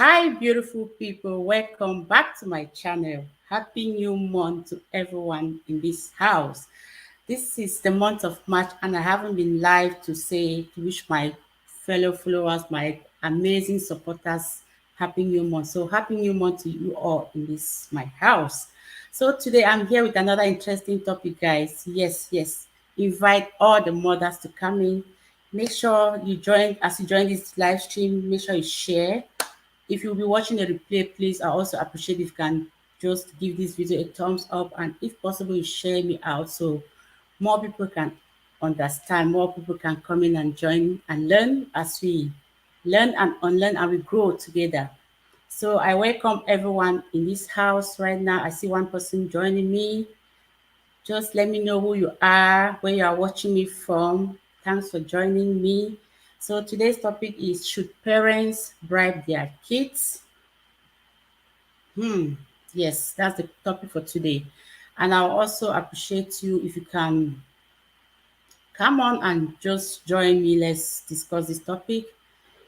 Hi, beautiful people. Welcome back to my channel. Happy new month to everyone in this house. This is the month of March, and I haven't been live to wish my fellow followers, my amazing supporters, happy new month. So, happy new month to you all in this my house. So, today I'm here with another interesting topic, guys. Yes. Invite all the mothers to come in. Make sure you join as you join this live stream. Make sure you share. If you'll be watching the replay, please, I also appreciate if you can just give this video a thumbs up, and if possible, you share me out so more people can understand, more people can come in and join and learn as we learn and unlearn and we grow together. So I welcome everyone in this house right now. I see one person joining me. Just let me know who you are, where you are watching me from. Thanks for joining me. So today's topic is, should parents bribe their kids? Yes, that's the topic for today. And I'll also appreciate you if you can come on and just join me. Let's discuss this topic.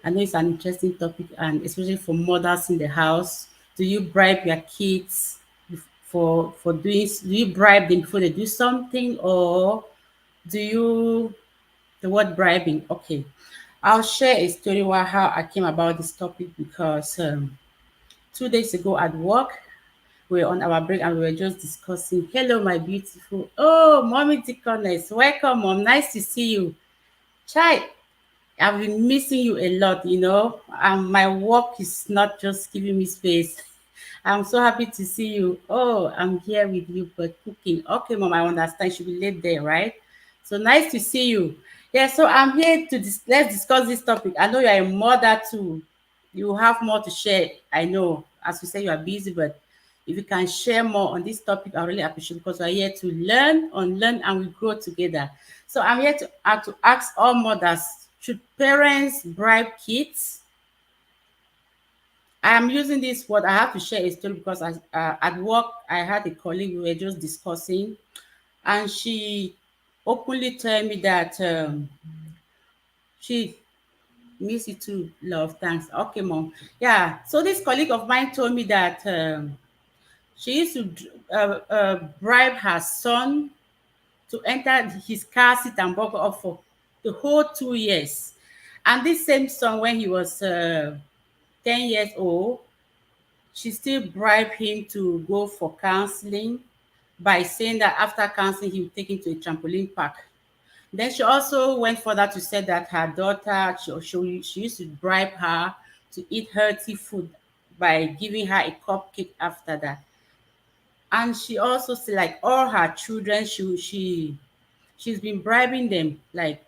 I know it's an interesting topic, and especially for mothers in the house. Do you bribe your kids for doing? Do you bribe them before they do something, or do you the word bribing? Okay, I'll share a story about how I came about this topic because 2 days ago at work we were on our break and we were just discussing. Hello, my beautiful. Oh, mommy Deaconess, welcome, mom. Nice to see you. Chai, I've been missing you a lot, and my work is not just giving me space. I'm so happy to see you. Oh, I'm here with you, but cooking. Okay, mom, I understand. You should be late there, right? So nice to see you. Yeah, so I'm here to let's discuss this topic. I know you're a mother too. You have more to share. I know, as you say, you are busy, but if you can share more on this topic, I really appreciate it because we're here to learn, unlearn, and we grow together. So I'm here to ask all mothers: should parents bribe kids? I am using this word. I have to share a story because at work I had a colleague. We were just discussing, and she openly told me that she miss you too. Love, thanks. Okay, mom. Yeah. So this colleague of mine told me that she used to bribe her son to enter his car seat and buckle up for the whole 2 years. And this same son, when he was 10 years old, she still bribed him to go for counseling by saying that after counseling, he would take him to a trampoline park. Then she also went further to say that her daughter, she used to bribe her to eat healthy food by giving her a cupcake after that. And she also said, like all her children, she's been bribing them. Like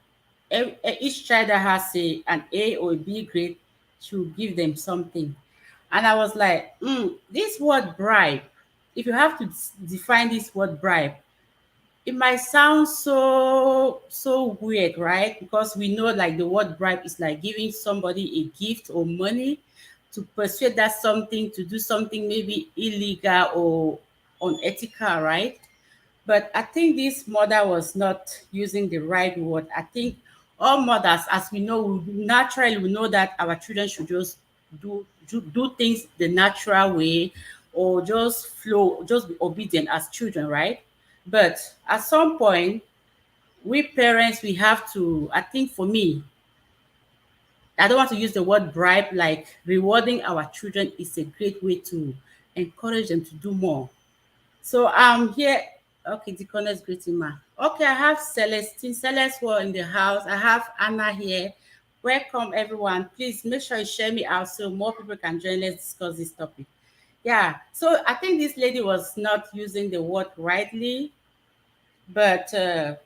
each child that has an A or a B grade, she will give them something. And I was like, this word bribe, if you have to define this word bribe, it might sound so weird, right? Because we know like the word bribe is like giving somebody a gift or money to persuade that something to do something maybe illegal or unethical, right? But I think this mother was not using the right word. I think all mothers, as we know, we naturally we know that our children should just do things the natural way, or just flow, just be obedient as children, right? But at some point, we parents, we have to, I think for me, I don't want to use the word bribe, like rewarding our children is a great way to encourage them to do more. So I'm here. Okay, Deaconess greeting ma. Okay, I have Celestine. Celeste were in the house. I have Anna here. Welcome everyone. Please make sure you share me out so more people can join. Let's discuss this topic. Yeah. So I think this lady was not using the word rightly, but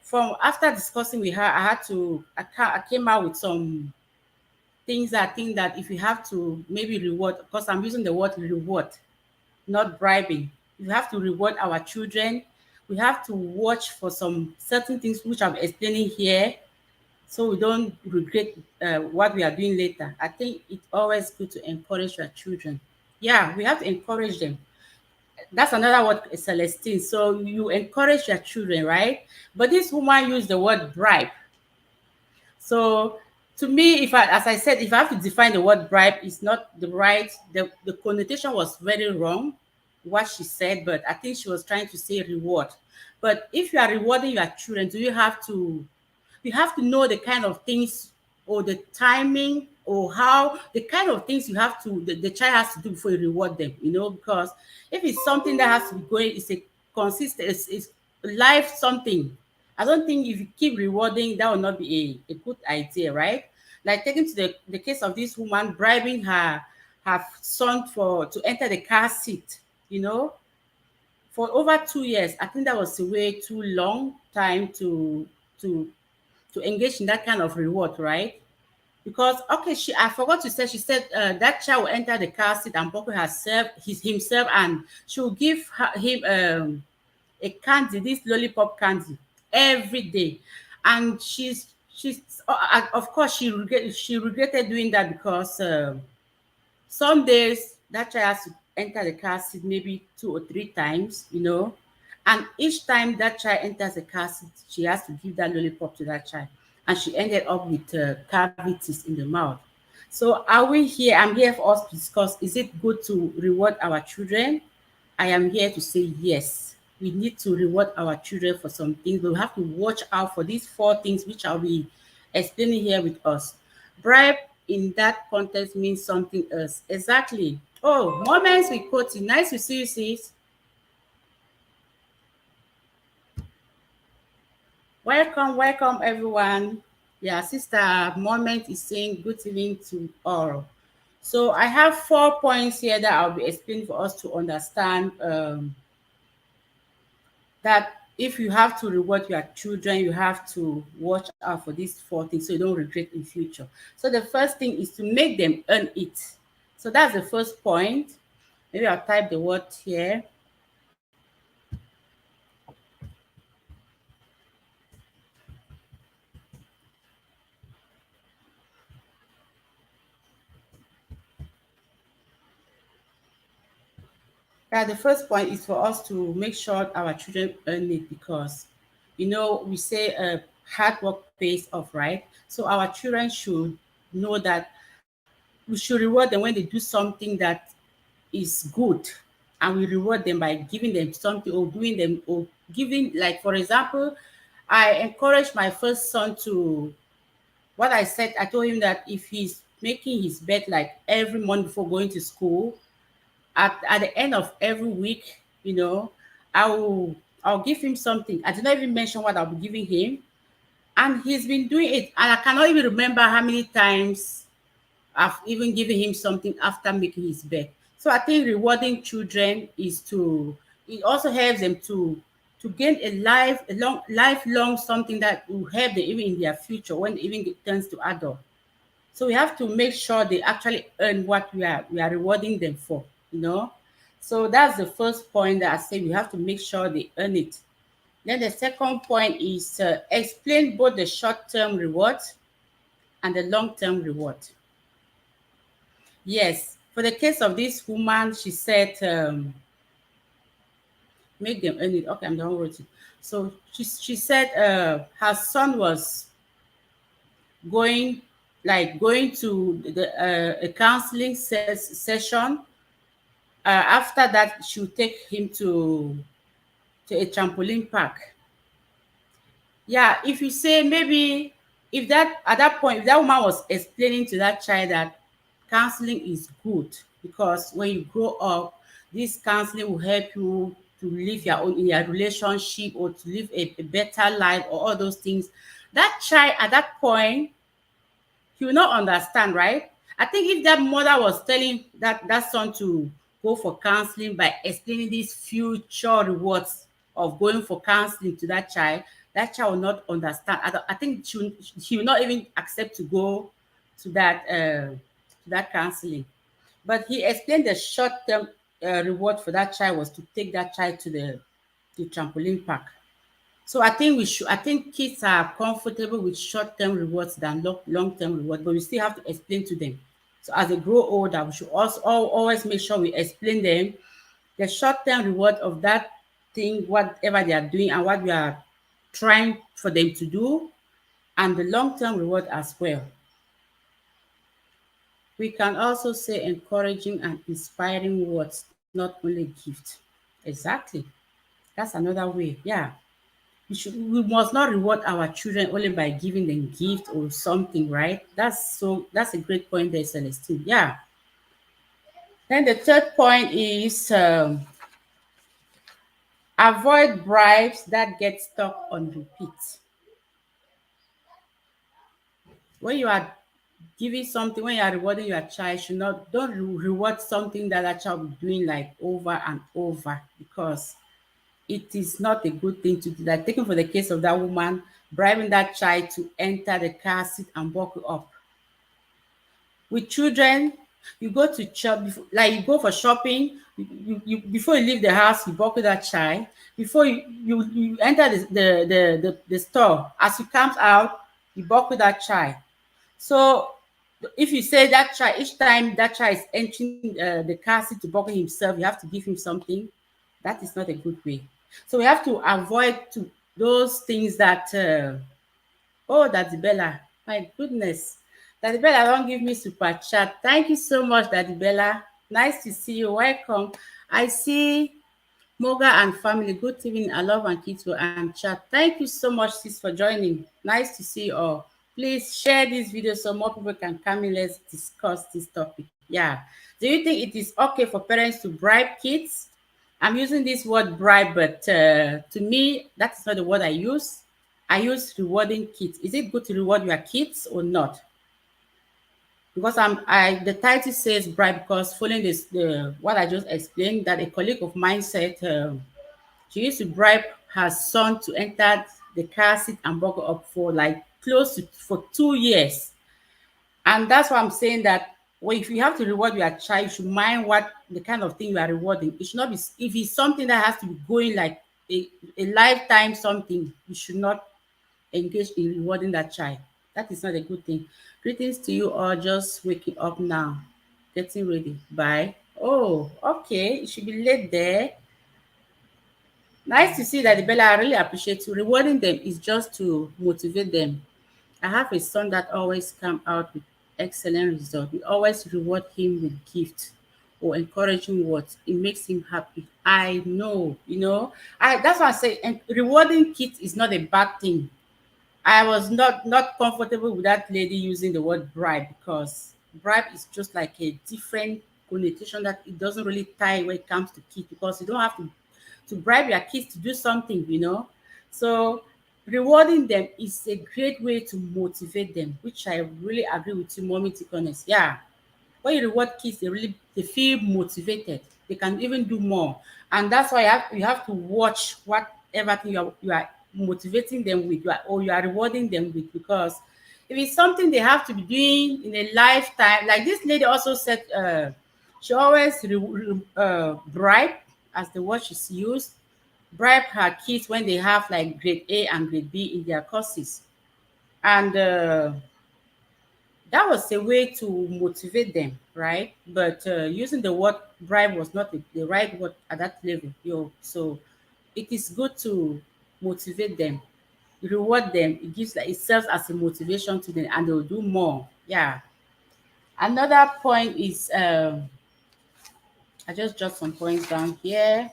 from after discussing with her, I came out with some things that I think that if you have to maybe reward, because I'm using the word reward, not bribing. You have to reward our children. We have to watch for some certain things which I'm explaining here so we don't regret what we are doing later. I think it's always good to encourage your children. Yeah, we have to encourage them. That's another word, Celestine. So you encourage your children, right? But this woman used the word bribe. So To me, if I, as I said, if I have to define the word bribe, it's not the right. The connotation was very wrong, what she said, but I think she was trying to say reward. But if you are rewarding your children, do you have to? You have to know the kind of things or the timing or how the kind of things you have to the child has to do before you reward them, because if it's something that has to be going, it's a consistent, it's life something. I don't think if you keep rewarding, that will not be a good idea, right? Like taking to the case of this woman bribing her son for to enter the car seat, for over 2 years. I think that was a way too long time to to engage in that kind of reward, right? Because okay, I forgot to say, she said that child will enter the car seat and buckle himself, and she will give him a candy, this lollipop candy, every day. And she's of course she regretted doing that because some days that child has to enter the car seat maybe 2 or 3 times, and each time that child enters the car seat, she has to give that lollipop to that child. And she ended up with cavities in the mouth. So are we here? I'm here for us to discuss, is it good to reward our children? I am here to say yes. We need to reward our children for some things, but we have to watch out for these 4 things which I'll be explaining here with us. Bribe in that context means something else. Exactly. Oh, moments with Koti. Nice to see you, sis. Welcome, welcome, everyone. Yeah, Sister Moment is saying good evening to all. So I have 4 points here that I'll be explaining for us to understand that if you have to reward your children, you have to watch out for these 4 things so you don't regret in future. So the first thing is to make them earn it. So that's the first point. Maybe I'll type the word here. Yeah, the first point is for us to make sure our children earn it because, we say hard work pays off, right? So our children should know that we should reward them when they do something that is good, and we reward them by giving them something or doing them or giving, like, for example, I encouraged my first son to, what I said, I told him that if he's making his bed like every morning before going to school, at the end of every week, I'll give him something. I did not even mention what I'll be giving him. And he's been doing it. And I cannot even remember how many times I've even given him something after making his bed. So I think rewarding children it also helps them to gain lifelong something that will help them even in their future when they even turns to adult. So we have to make sure they actually earn what we are rewarding them for, you know. So that's the first point that I say we have to make sure they earn it. Then the second point is explain both the short-term reward and the long-term reward. Yes, for the case of this woman, she said, make them earn it. Okay, I'm done with it. So she said her son was going going to a counseling session. After that, she'll take him to a trampoline park. Yeah, if you say maybe if that at that point, if that woman was explaining to that child that counseling is good because when you grow up, this counseling will help you to live your own in your relationship or to live a better life or all those things. That child at that point, he will not understand, right? I think if that mother was telling that son to go for counseling by explaining these future rewards of going for counseling to that child will not understand. I think she will not even accept to go to that counseling. But he explained the short-term reward for that child was to take that child to the trampoline park. So I think I think kids are comfortable with short-term rewards than long-term rewards, but we still have to explain to them. So as they grow older, we should also always make sure we explain them the short-term reward of that thing, whatever they are doing, and what we are trying for them to do, and the long-term reward as well. We can also say encouraging and inspiring words, not only gift. Exactly. That's another way. Yeah. We must not reward our children only by giving them gift or something, right? That's a great point there, Celestine. Yeah. Then the third point is avoid bribes that get stuck on repeat. When you are giving something, when you are rewarding your child, should not don't reward something that that child will be doing like over and over, because it is not a good thing to do. Like taking for the case of that woman bribing that child to enter the car seat and buckle up. With children, you go to shop before, like you go for shopping, you before you leave the house, you buckle that child. Before you enter the store, as you comes out, you buckle that child. So if you say that child, each time that child is entering the car seat to buckle himself, you have to give him something. That is not a good way. So we have to avoid to those things that oh, Daddy Bella, my goodness. Daddy Bella don't give me super chat. Thank you so much, Daddy Bella. Nice to see you. Welcome. I see Moga and family. Good evening. I love and kids and chat. Thank you so much, sis, for joining. Nice to see you all. Please share this video so more people can come in. Let's discuss this topic. Yeah. Do you think it is okay for parents to bribe kids? I'm using this word bribe, but to me, that's not the word I use. I use rewarding kids. Is it good to reward your kids or not? Because the title says bribe because following this the what I just explained, that a colleague of mine said she used to bribe her son to enter the car seat and buckle up for like close to for 2 years. And that's why I'm saying that, well, if you have to reward your child, you should mind what the kind of thing you are rewarding. It should not be, if it's something that has to be going like a lifetime something, you should not engage in rewarding that child. That is not a good thing. Greetings to you all, just waking up now, getting ready. Bye. Oh, okay. It should be late there. Nice to see that, the Bella. I really appreciate you. Rewarding them is just to motivate them. I have a son that always come out with excellent results. We always reward him with gifts or encouraging words. It makes him happy. I know, I that's why I say and rewarding kids is not a bad thing. I was not comfortable with that lady using the word bribe, because bribe is just like a different connotation that it doesn't really tie when it comes to kids, because you don't have to bribe your kids to do something. So rewarding them is a great way to motivate them, which I really agree with you, mommy Ticonis. Yeah, when you reward kids, they feel motivated. They can even do more, and that's why you have to watch whatever thing you are motivating them with, or you are rewarding them with, because if it's something they have to be doing in a lifetime, like this lady also said, she always bribe, as the word she's used, bribe her kids when they have like grade A and grade B in their courses, and that was a way to motivate them, right? But using the word bribe was not the right word at that level. So it is good to motivate them, reward them. It serves as a motivation to them, and they'll do more. Yeah. Another point is I just jot some points down here.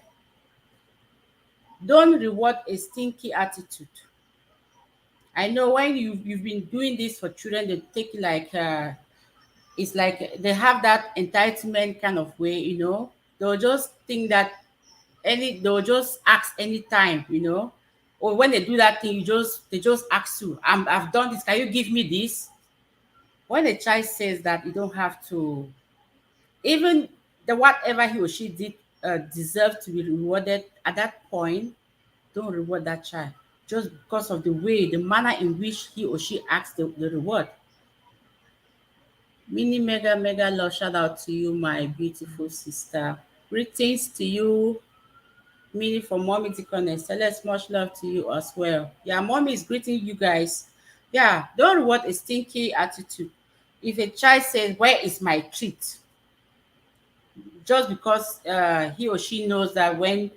Don't reward a stinky attitude. I know when you've been doing this for children, they take it like it's like they have that entitlement kind of way. They'll just think that they'll just ask anytime. Or when they do that thing, they just ask you, I've done this, can you give me this? When a child says that, you don't have to, even the whatever he or she did deserve to be rewarded at that point. Don't reward that child just because of the manner in which he or she asks the reward. Mini mega mega love, shout out to you, my beautiful sister. Greetings to you, Mini from Mommy Deaconess. Celeste, much love to you as well. Yeah, Mommy is greeting you guys. Yeah, don't reward a stinky attitude. If a child says, "Where is my treat?" just because he or she knows that when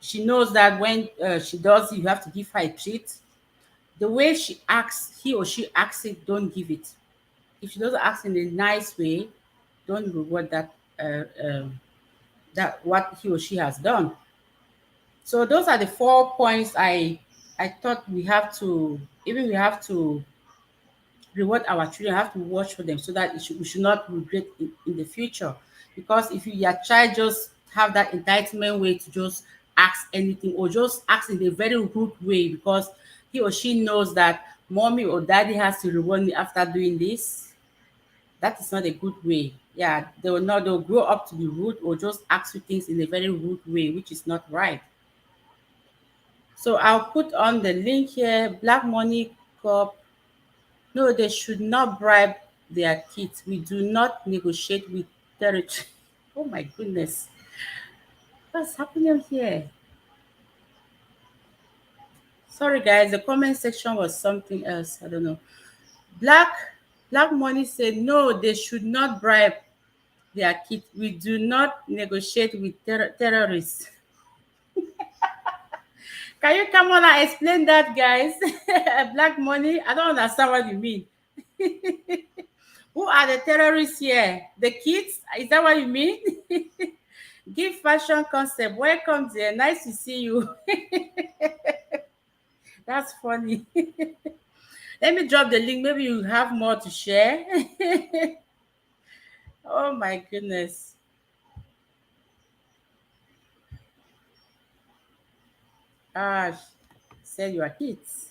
she does it, you have to give her a treat. The way he or she acts it, don't give it. If she doesn't ask in a nice way, don't reward that what he or she has done. So those are the 4 points I thought we have to reward our children, have to watch for them so that we should not regret in the future. Because if your child just have that entitlement way to just ask anything or just ask in a very rude way because he or she knows that mommy or daddy has to reward me after doing this, that is not a good way. Yeah, they'll grow up to be rude or just ask you things in a very rude way, which is not right. So I'll put on the link here. Black Money Corp. No, they should not bribe their kids. We do not negotiate with territory. Oh my goodness. What's happening here? Sorry guys, the comment section was something else. I don't know. Black Black Money said no, they should not bribe their kids. We do not negotiate with terrorists. Can you come on and explain that, guys? Black Money? I don't understand what you mean. Who are the terrorists here? The kids? Is that what you mean? Give fashion concept. Welcome there. Nice to see you. That's funny. Let me drop the link. Maybe you have more to share. Oh my goodness. Ah, said you are kids.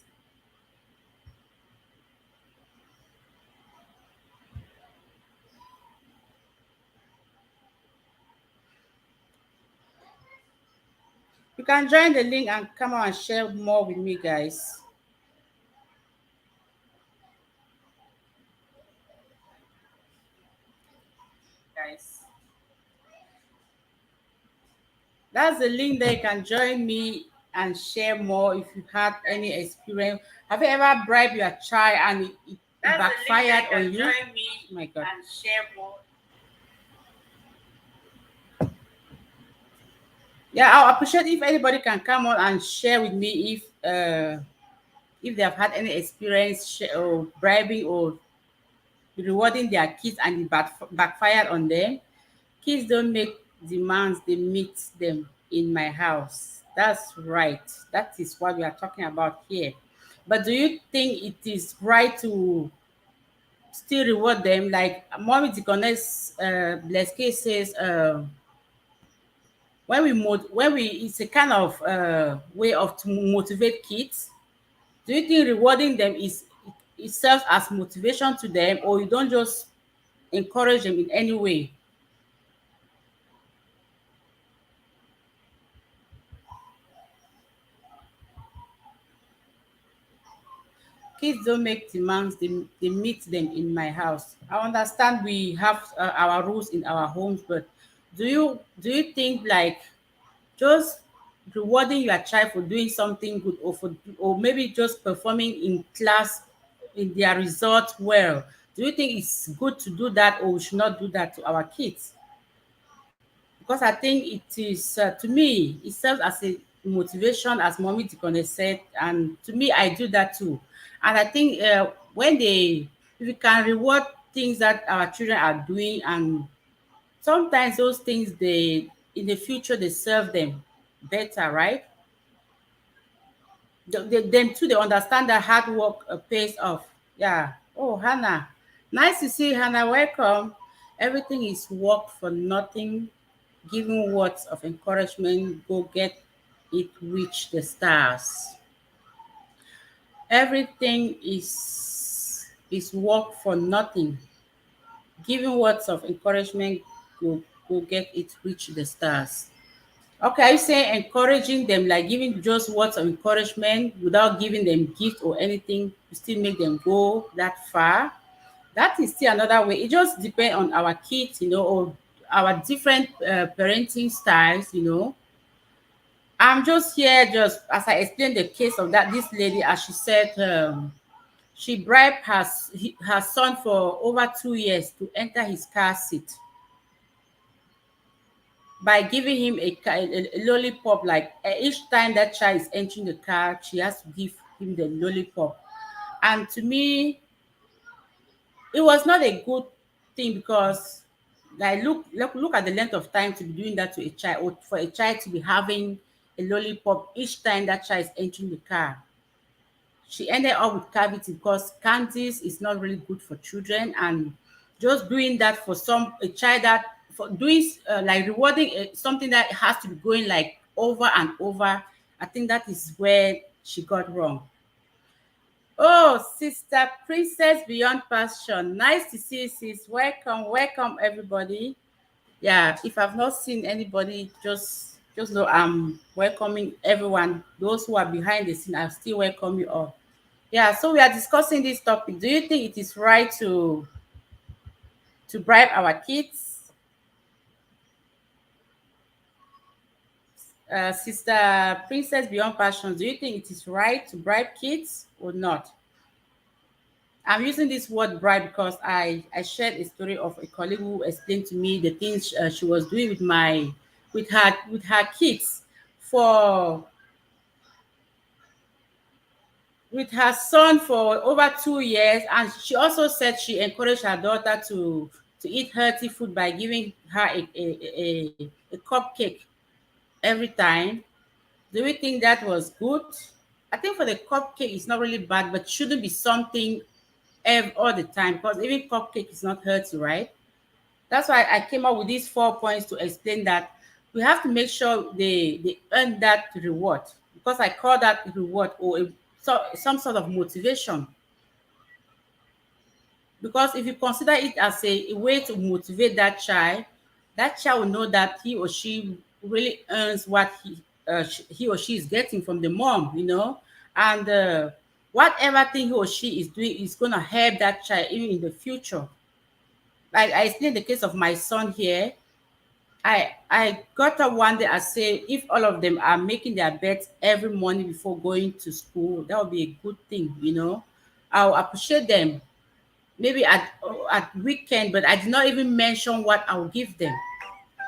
You can join the link and come on and share more with me, guys. Guys. That's the link there. You can join me and share more if you had any experience. Have you ever bribed your child and it backfired on you? Join me oh my God. And share more. Yeah, I'll appreciate if anybody can come on and share with me if they have had any experience or bribing or rewarding their kids and it backfired on them. Kids don't make demands, they meet them in my house. That's right. That is what we are talking about here. But do you think it is right to still reward them? Like Mommy Deaconess Bleske says, when we it's a kind of way of to motivate kids. Do you think rewarding them is it serves as motivation to them, or you don't just encourage them in any way? Kids don't make demands, they meet them in my house. I understand we have our rules in our homes, but do you think like just rewarding your child for doing something good or maybe just performing in class in their result well, do you think it's good to do that or we should not do that to our kids? Because I think it is to me it serves as a motivation, as Mommy Dikone said, and to me I do that too. And I think when they if we can reward things that our children are doing, and sometimes those things they in the future they serve them better, right? Them too, they understand that hard work pays off. Yeah. Oh, Hannah, nice to see you, Hannah. Welcome. Everything is work for nothing. Giving words of encouragement, go get it, reach the stars. Everything is work for nothing. Giving words of encouragement, go get it, reach the stars. Okay, are you saying encouraging them, like giving just words of encouragement without giving them gift or anything to still make them go that far? That is still another way. It just depends on our kids, or our different parenting styles. I'm just here, just as I explained the case of this lady, as she said, she bribed her son for over 2 years to enter his car seat by giving him a lollipop. Like each time that child is entering the car, she has to give him the lollipop. And to me, It was not a good thing because, like, look at the length of time to be doing that to a child, or for a child to be having a lollipop each time that child is entering the car. She ended up with cavity because candies is not really good for children, and just doing that for some a child that for doing like rewarding something that has to be going like over and over. I think that is where she got wrong. Oh, Sister Princess Beyond Passion. Nice to see you, sis. Welcome, welcome, everybody. Yeah, if I've not seen anybody, just know I'm welcoming everyone. Those who are behind the scene, I still welcome you all. Yeah, so we are discussing this topic. Do you think it is right to bribe our kids? Sister Princess Beyond Passion, do you think it is right to bribe kids or not? I'm using this word bribe because I shared a story of a colleague who explained to me the things she was doing with her kids for with her son for over 2 years, and she also said she encouraged her daughter to eat healthy food by giving her a cupcake every time. Do we think that was good? I think for the cupcake it's not really bad, but shouldn't be something all the time because even cupcake is not healthy, right? That's why I came up with these 4 points to explain that we have to make sure they earn that reward, because I call that reward or some sort of motivation. Because if you consider it as a way to motivate that child will know that he or she really earns what he or she is getting from the mom, and whatever thing he or she is doing is going to help that child even in the future. Like I explained the case of my son here. I got up one day. I say, if all of them are making their beds every morning before going to school, that would be a good thing. I'll appreciate them maybe at weekend, but I did not even mention what I will give them,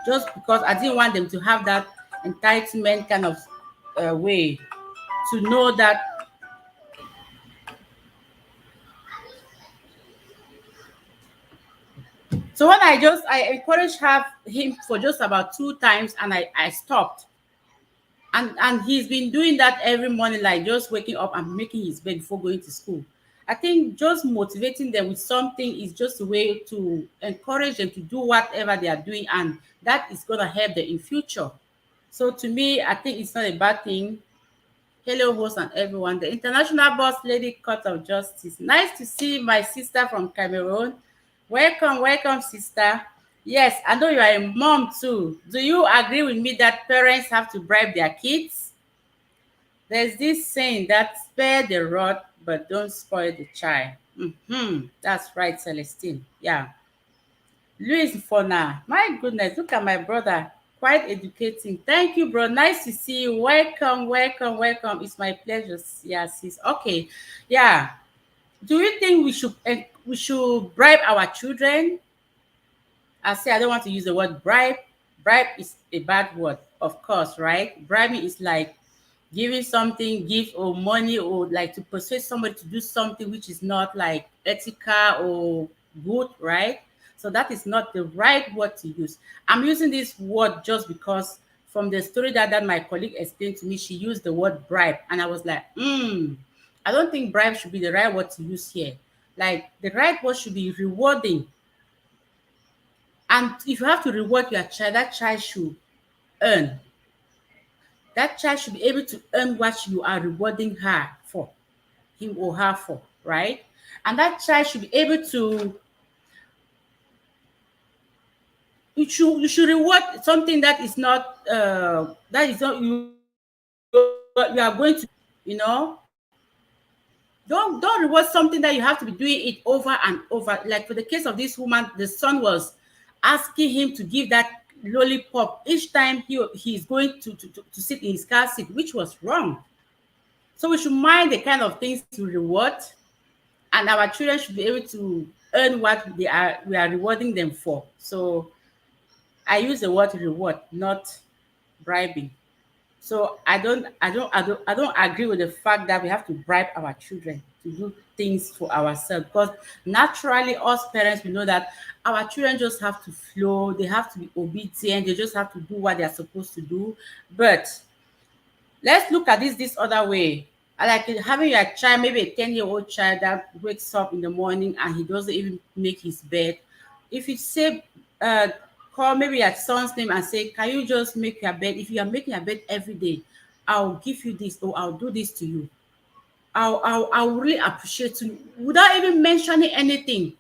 just because I didn't want them to have that entitlement kind of way to know that. So when I encouraged him for just about 2 times, and I stopped. And he's been doing that every morning, like just waking up and making his bed before going to school. I think just motivating them with something is just a way to encourage them to do whatever they are doing, and that is going to help them in future. So to me, I think it's not a bad thing. Hello, host and everyone. The international boss lady, court of justice. Nice to see my sister from Cameroon. Welcome, welcome, sister. Yes, I know you are a mom too. Do you agree with me that parents have to bribe their kids? There's this saying that spare the rod, but don't spoil the child. That's right, Celestine. Yeah. Luis Fona. My goodness, look at my brother. Quite educating. Thank you, bro. Nice to see you. Welcome, welcome, welcome. It's my pleasure. Yeah, sis. Okay. Yeah. Do you think we should bribe our children? I say I don't want to use the word bribe. Bribe is a bad word, of course, right? Bribing is like giving something, gift or money, or like to persuade somebody to do something which is not like ethical or good, right? So that is not the right word to use. I'm using this word just because from the story that my colleague explained to me, she used the word bribe. And I was like, I don't think bribe should be the right word to use here. Like the right word should be rewarding. And if you have to reward your child, that child should earn. That child should be able to earn what you are rewarding her for, him or her for, right? And that child should be able to, you should reward something that is not you are going to, you know. Don't reward something that you have to be doing it over and over. Like for the case of this woman, the son was asking him to give that lollipop each time he's going to sit in his car seat, which was wrong. So we should mind the kind of things we reward, and our children should be able to earn what we are rewarding them for. So I use the word reward, not bribing. So I don't agree with the fact that we have to bribe our children to do. things for ourselves, because naturally us parents, we know that our children just have to flow, they have to be obedient, they just have to do what they're supposed to do. But let's look at this other way. I like it, having a child, maybe a 10-year-old child that wakes up in the morning and he doesn't even make his bed. If you say, call maybe your son's name and say, can you just make your bed? If you are making your bed every day, I'll give you this, or I'll do this to you. I'll really appreciate you without even mentioning anything.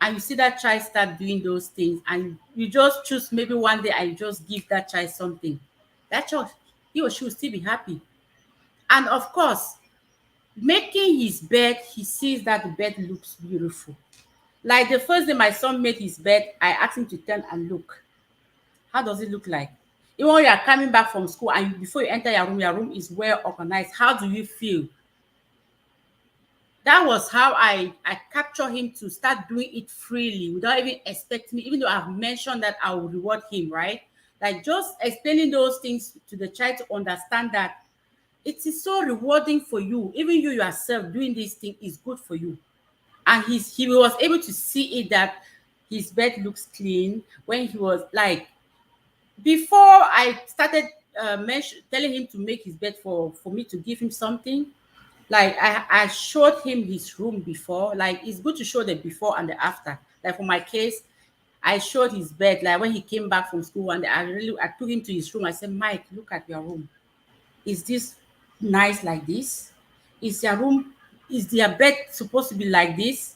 And you see that child start doing those things, and you just choose maybe one day and you just give that child something. That child, he or she will still be happy. And of course, making his bed, he sees that the bed looks beautiful. Like the first day my son made his bed, I asked him to turn and look. How does it look like? Even when you are coming back from school and before you enter your room is well organized. How do you feel? That was how I capture him to start doing it freely without even expecting it, even though I've mentioned that I will reward him, right? Like just explaining those things to the child to understand that it is so rewarding for you. Even you yourself doing this thing is good for you. And he was able to see it, that his bed looks clean when he was like, before I started telling him to make his bed for me to give him something. Like I showed him his room before. Like it's good to show the before and the after. Like for my case, I showed his bed. Like when he came back from school, and I took him to his room. I said, Mike, look at your room. Is this nice like this? Is your room, is their bed supposed to be like this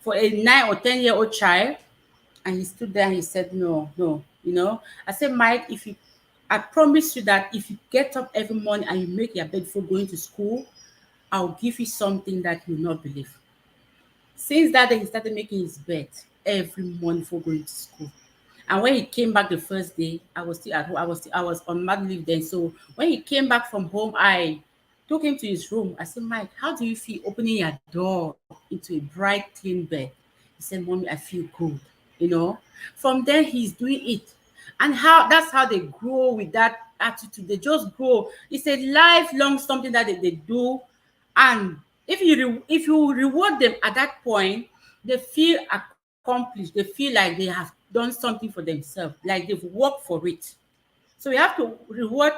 for a 9 or 10-year-old child? And he stood there and he said, no, no, I said, Mike, I promise you that if you get up every morning and you make your bed before going to school, I'll give you something that you will not believe. Since that day, he started making his bed every morning before going to school. And when he came back the first day, I was still at home. I was on mat leave then. So when he came back from home, I took him to his room. I said, Mike, how do you feel opening your door into a bright, clean bed? He said, Mommy, I feel good. You know, from there he's doing it. And how that's how they grow with that attitude. They just grow. It's a lifelong something that they do. And if you reward them at that point, they feel accomplished. They feel like they have done something for themselves, like they've worked for it. So we have to reward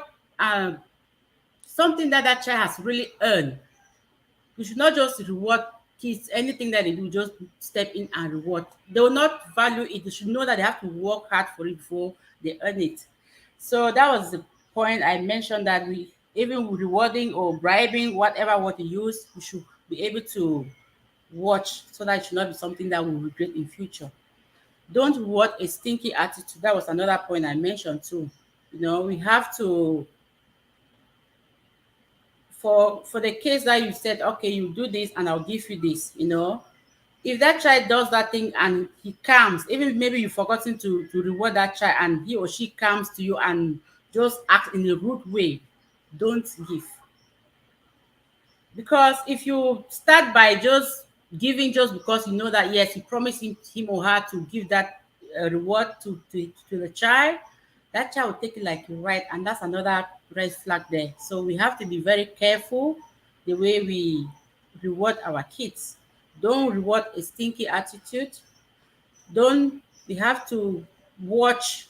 something that that child has really earned. We should not just reward kids, anything that they do, just step in and reward. They will not value it. They should know that they have to work hard for it before they earn it. So that was the point I mentioned, that we, even rewarding or bribing, whatever what you use, we should be able to watch, so that it should not be something that we regret in future. Don't reward a stinky attitude. That was another point I mentioned too. We have to, for the case that you said, okay, you do this and I'll give you this. If that child does that thing and he comes, even maybe you've forgotten to reward that child, and he or she comes to you and just act in a rude way, don't give. Because if you start by just giving just because you know that yes, you promised him or her to give that reward to the child, that child will take it like you're right, and that's another red flag there. So we have to be very careful the way we reward our kids. Don't reward a stinky attitude. Don't We have to watch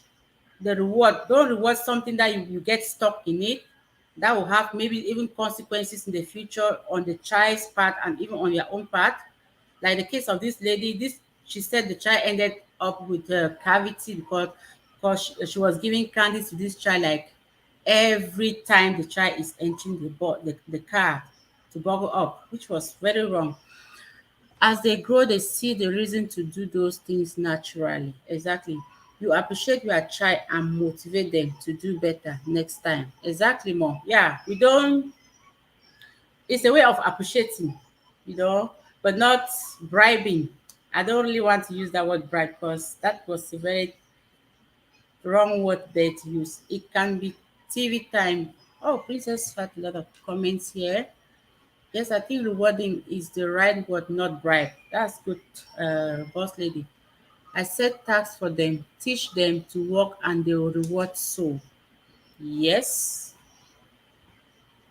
the reward. Don't reward something that you get stuck in it. That will have maybe even consequences in the future on the child's part and even on your own part. Like the case of this lady, she said the child ended up with a cavity because she was giving candy to this child like every time the child is entering the car to bubble up, which was very wrong. As they grow, they see the reason to do those things naturally. Exactly. You appreciate your child and motivate them to do better next time. Exactly, mom. Yeah, we don't, it's a way of appreciating, you know, but not bribing. I don't really want to use that word bribe because that was a very wrong word there to use. It can be TV time. Oh, Princess had a lot of comments here. Yes, I think rewarding is the right word, not bribe. That's good, boss lady. I set tasks for them, teach them to work, and they will reward so. Yes,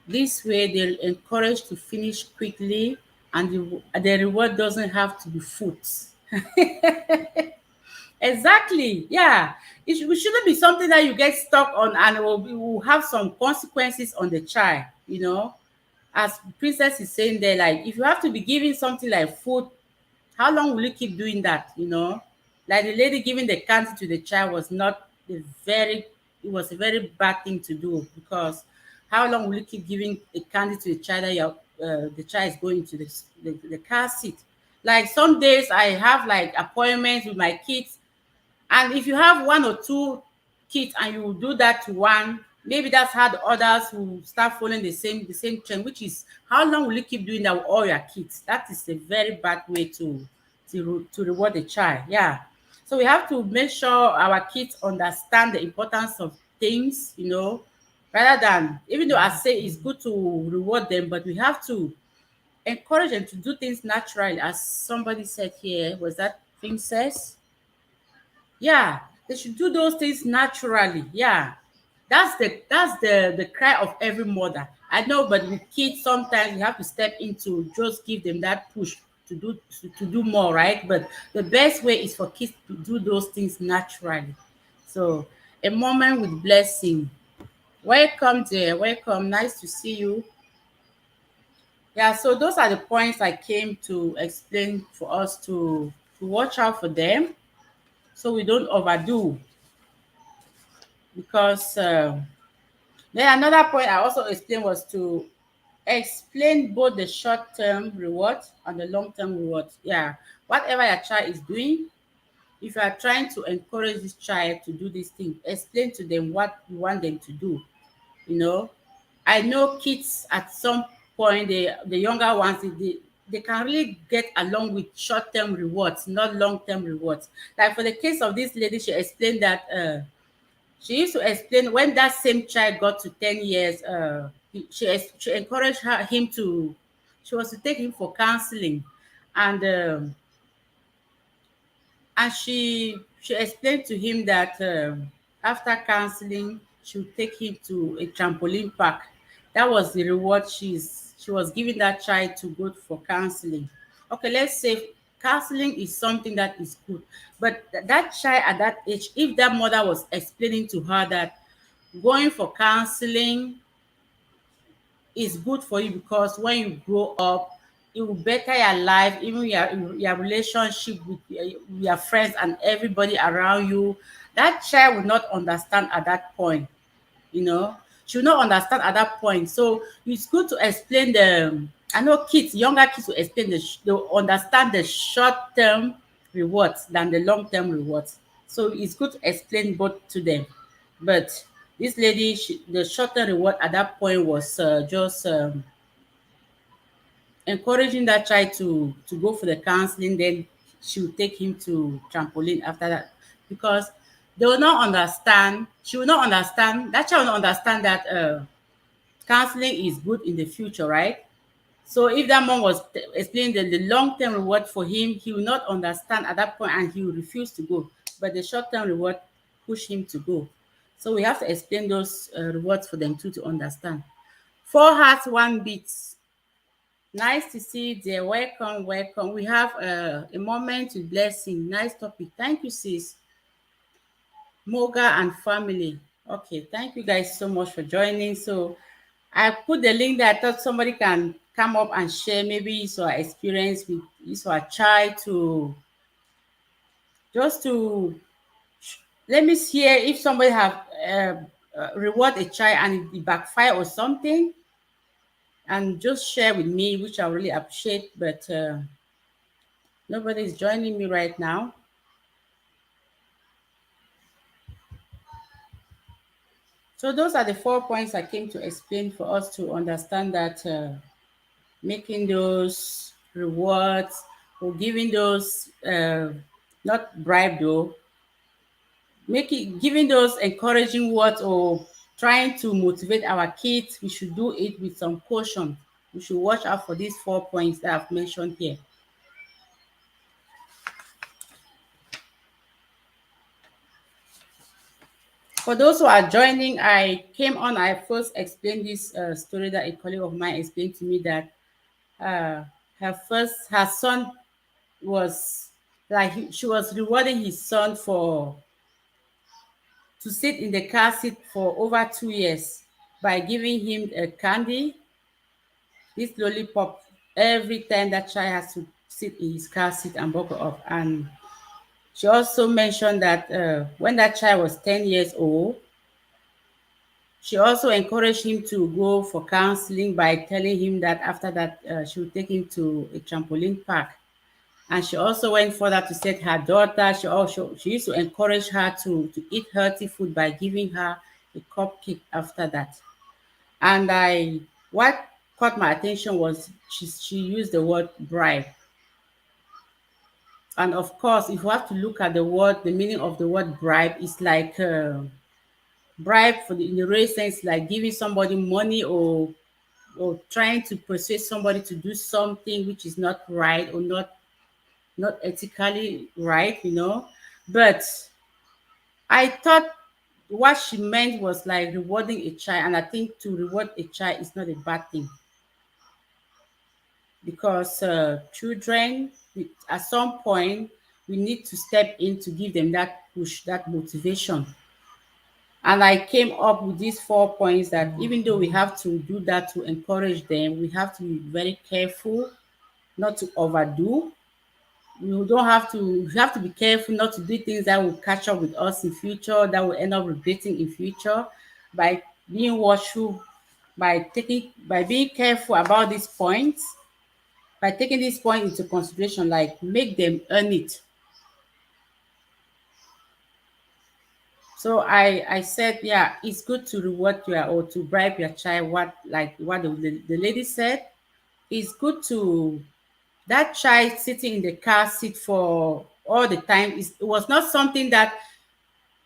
this way they'll encourage to finish quickly and the reward doesn't have to be food. Exactly. Yeah. It shouldn't be something that you get stuck on and it will have some consequences on the child, you know. As Princess is saying there, like if you have to be giving something like food, how long will you keep doing that, you know? Like the lady giving the candy to the child was not a very, it was a very bad thing to do, because how long will you keep giving a candy to the child that the child is going to the car seat? Like some days I have like appointments with my kids, and if you have one or two kids and you do that to one, maybe that's how the others will start following the same trend, which is how long will you keep doing that with all your kids? That is a very bad way to reward a child. Yeah. So we have to make sure our kids understand the importance of things, you know, rather than, even though I say it's good to reward them, but we have to encourage them to do things naturally, as somebody said here. Was that Princess? Yeah, they should do those things naturally. Yeah, that's the cry of every mother. I know, but with kids sometimes you have to step into, just give them that push to do more, right? But the best way is for kids to do those things naturally. So, a moment with blessing. Welcome there, welcome. Nice to see you. Yeah, so those are the points I came to explain for us to watch out for them, so we don't overdo, because then another point I also explained was to explain both the short-term reward and the long-term reward. Yeah, whatever your child is doing, if you are trying to encourage this child to do this thing, explain to them what you want them to do. You know, I know kids at some point, the younger ones, they can really get along with short-term rewards, not long-term rewards. Like for the case of this lady, she explained that she used to explain when that same child got to 10 years, she encouraged him to, she was to take him for counseling. And she explained to him that after counseling, she would take him to a trampoline park. That was the reward she was giving that child to go for counseling. Okay, let's say counseling is something that is good, but that child at that age, if that mother was explaining to her that going for counseling is good for you, because when you grow up, it will better your life, even your relationship with your friends and everybody around you. That child will not understand at that point, you know. She will not understand at that point. So it's good to explain I know kids, younger kids will explain they'll understand the short-term rewards than the long-term rewards. So it's good to explain both to them. But this lady, the short-term reward at that point was just encouraging that child to go for the counseling. Then she will take him to trampoline after that, because they will not understand. She will not understand. That child will not understand that counseling is good in the future, right? So if that mom was explaining the long-term reward for him, he will not understand at that point and he will refuse to go. But the short-term reward push him to go. So we have to explain those rewards for them too to understand. Four hearts, one beat. Nice to see you there. Welcome, welcome. We have a moment with blessing. Nice topic. Thank you, sis. Moga and family. Okay, thank you guys so much for joining. So I put the link there. I thought somebody can come up and share maybe his or her experience with his or her child, to just to let me hear if somebody have reward a child and it backfire or something, and just share with me, which I really appreciate. But nobody is joining me right now. So those are the 4 points I came to explain for us to understand that making those rewards or giving those not bribe though, making giving those encouraging words or trying to motivate our kids, we should do it with some caution. We should watch out for these 4 points that I've mentioned here. For those who are joining, I first explained this story that a colleague of mine explained to me, that her son was like she was rewarding his son for to sit in the car seat for over 2 years by giving him a candy, this lollipop, every time that child has to sit in his car seat and buckle up. And she also mentioned that when that child was 10 years old, she also encouraged him to go for counseling by telling him that after that she would take him to a trampoline park. And she also went further to say her daughter, she used to encourage her to eat healthy food by giving her a cupcake after that. And what caught my attention was she used the word bribe. And of course, if you have to look at the meaning of the word bribe is like bribe for the in the real sense, like giving somebody money or trying to persuade somebody to do something which is not right or not ethically right, you know. But I thought what she meant was like rewarding a child, and I think to reward a child is not a bad thing because children, at some point, we need to step in to give them that push, that motivation. And I came up with these 4 points that even though we have to do that to encourage them, we have to be very careful not to overdo. We have to be careful not to do things that will catch up with us in future, that will end up regretting in future. By being watchful, by being careful about these points, by taking these points into consideration, like make them earn it. So I said, yeah, it's good to reward your or to bribe your child. What the lady said, it's good to that child sitting in the car seat for all the time. It was not something that,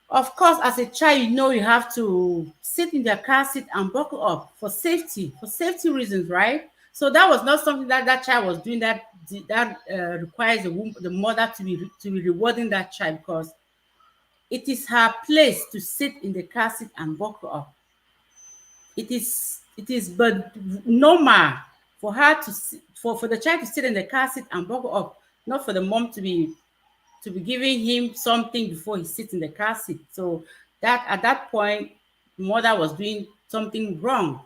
of course, as a child, you know, you have to sit in the car seat and buckle up for safety reasons, right? So that was not something that that child was doing that requires the mother to be rewarding that child because it is her place to sit in the car seat and buckle up. It is but normal for her to for the child to sit in the car seat and buckle up, not for the mom to be giving him something before he sits in the car seat. So that at that point, mother was doing something wrong.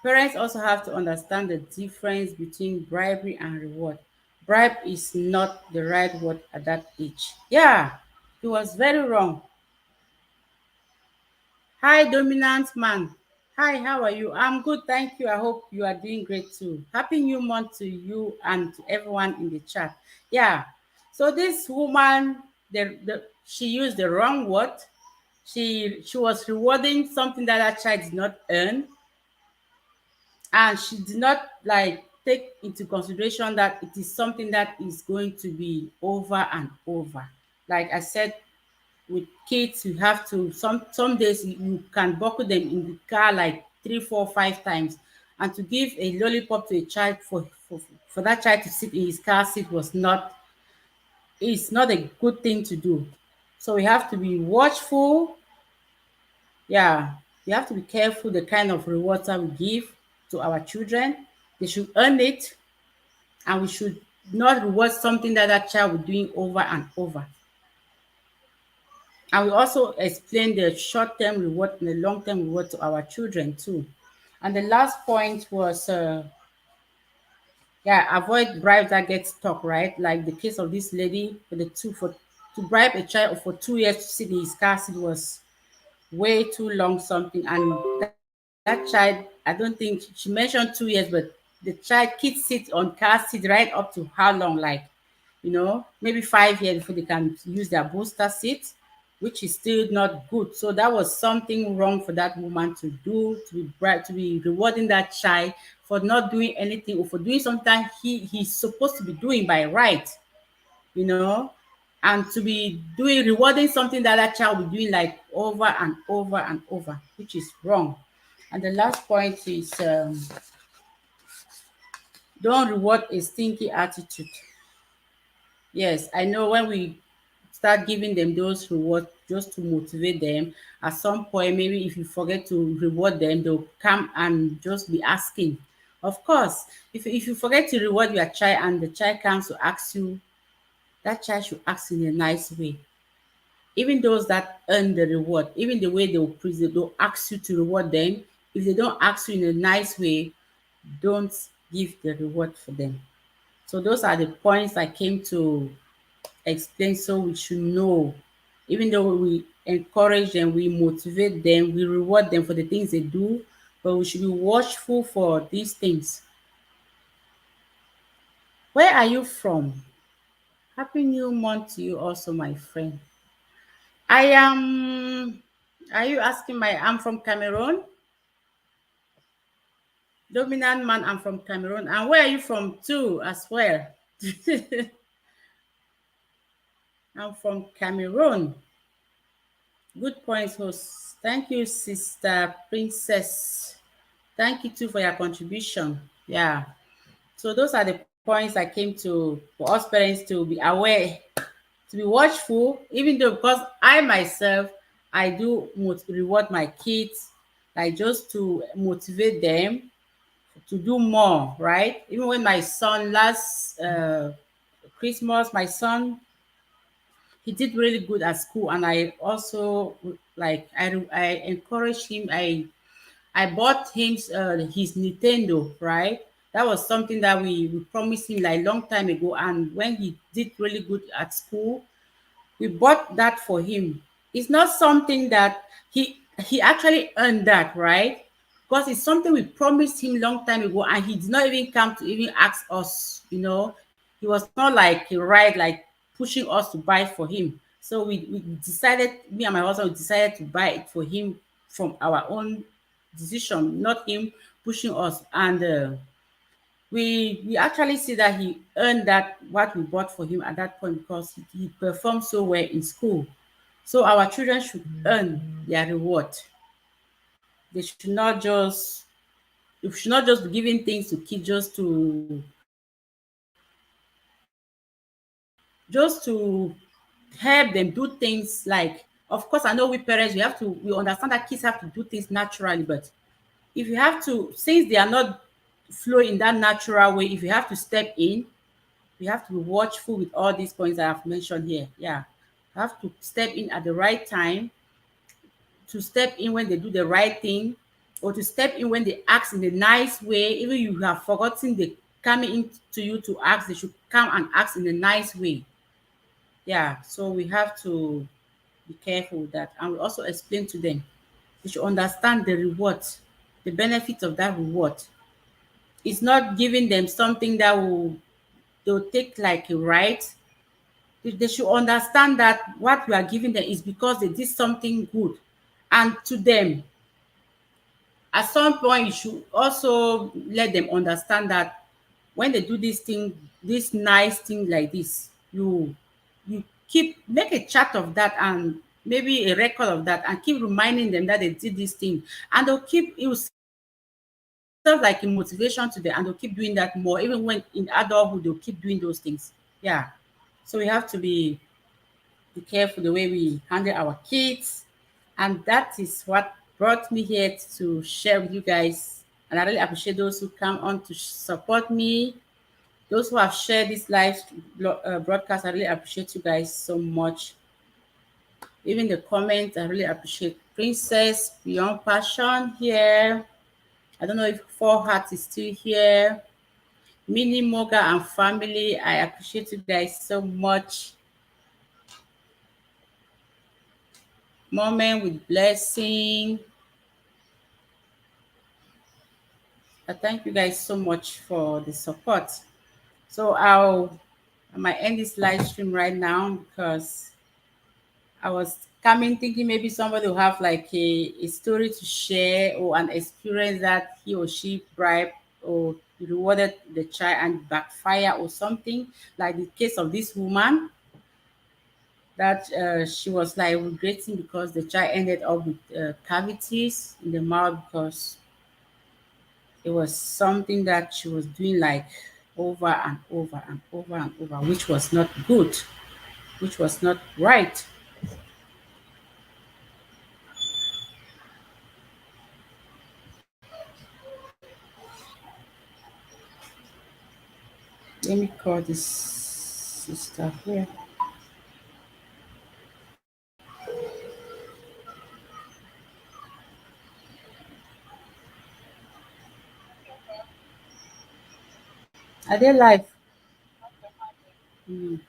Parents also have to understand the difference between bribery and reward. Bribe is not the right word at that age. Yeah, it was very wrong. Hi, dominant man. Hi, how are you? I'm good, thank you. I hope you are doing great too. Happy new month to you and to everyone in the chat. Yeah. So this woman, she used the wrong word. She was rewarding something that that child did not earn, and she did not like take into consideration that it is something that is going to be over and over. Like I said, with kids, you have to some days you can buckle them in the car like 3, 4, 5 times, and to give a lollipop to a child for that child to sit in his car seat was not it's not a good thing to do. So we have to be watchful. Yeah, we have to be careful the kind of rewards that we give to our children. They should earn it, and we should not reward something that that child will doing over and over. And we also explain the short-term reward and the long-term reward to our children too. And the last point was, yeah, avoid bribes that get stuck, right? Like the case of this lady for to bribe a child for 2 years to sit in his car seat was way too long something. And that child, I don't think she mentioned 2 years, but the child kids sit on car seat right up to how long? Like, maybe 5 years before they can use their booster seat, which is still not good. So that was something wrong for that woman to do, to be rewarding that child for not doing anything or for doing something he's supposed to be doing by right, you know, and to be doing rewarding something that that child will be doing like over and over and over, which is wrong. And the last point is don't reward a stinky attitude. Yes, I know when we start giving them those rewards just to motivate them, at some point, maybe if you forget to reward them, they'll come and just be asking Of course, if you forget to reward your child and the child comes to ask you, that child should ask in a nice way. Even those that earn the reward, even the way they'll ask you to reward them. If they don't ask you in a nice way, don't give the reward for them. So those are the points I came to explain, so we should know. Even though we encourage them, we motivate them, we reward them for the things they do, but we should be watchful for these things. Where are you from? Happy new month to you also, my friend. I am. Are you asking my? I'm from Cameroon. Dominant man. I'm from Cameroon. And where are you from too, as well? I'm from Cameroon. Good points, host. Thank you, Sister Princess. Thank you too for your contribution. Yeah. So those are the points I came to for us parents to be aware, to be watchful, even though because I myself I do reward my kids, like just to motivate them to do more, right? Even when my son last Christmas, my son he did really good at school, and I also like I encouraged him. I bought him his Nintendo, right? That was something that we promised him like long time ago. And when he did really good at school, we bought that for him. It's not something that he actually earned that, right? Because it's something we promised him long time ago, and he did not even come to even ask us. He was not like right, like pushing us to buy for him. So we decided, me and my husband, we decided to buy it for him from our own decision, not him pushing us. And we actually see that he earned that what we bought for him at that point, because he performed so well in school. So our children should earn their reward. They should not just we should not just be giving things to kids just to help them do things. Like, of course, I know we parents, we understand that kids have to do things naturally, but if you have to, since they are not flowing in that natural way, if you have to step in, we have to be watchful with all these points that I've mentioned here. Yeah. You have to step in at the right time, to step in when they do the right thing, or to step in when they ask in a nice way. Even you have forgotten they coming in to you to ask, they should come and ask in a nice way. Yeah. So we have to be careful with that. And we also explain to them. They should understand the reward, the benefit of that reward. It's not giving them something that they'll take like a right. They should understand that what we are giving them is because they did something good. And to them, at some point, you should also let them understand that when they do this thing, this nice thing like this, you keep make a chart of that, and maybe a record of that, and keep reminding them that they did this thing. And they'll keep it will serve like a motivation to them, and they'll keep doing that more. Even when in adulthood, they'll keep doing those things. Yeah. So we have to be careful the way we handle our kids. And that is what brought me here to share with you guys. And I really appreciate those who come on to support me, those who have shared this live broadcast. I really appreciate you guys so much. Even the comments, I really appreciate Princess Beyond Passion here. I don't know if Four Hearts is still here. Mini Moga and family, I appreciate you guys so much. Moment with blessing. I thank you guys so much for the support. So I might end this live stream right now, because I was coming thinking maybe somebody will have like a story to share, or an experience that he or she bribed or rewarded the child and backfire or something, like the case of this woman that she was like regretting because the child ended up with cavities in the mouth, because it was something that she was doing like over and over and over and over, which was not good, which was not right. call this sister here. Are they live? Mm.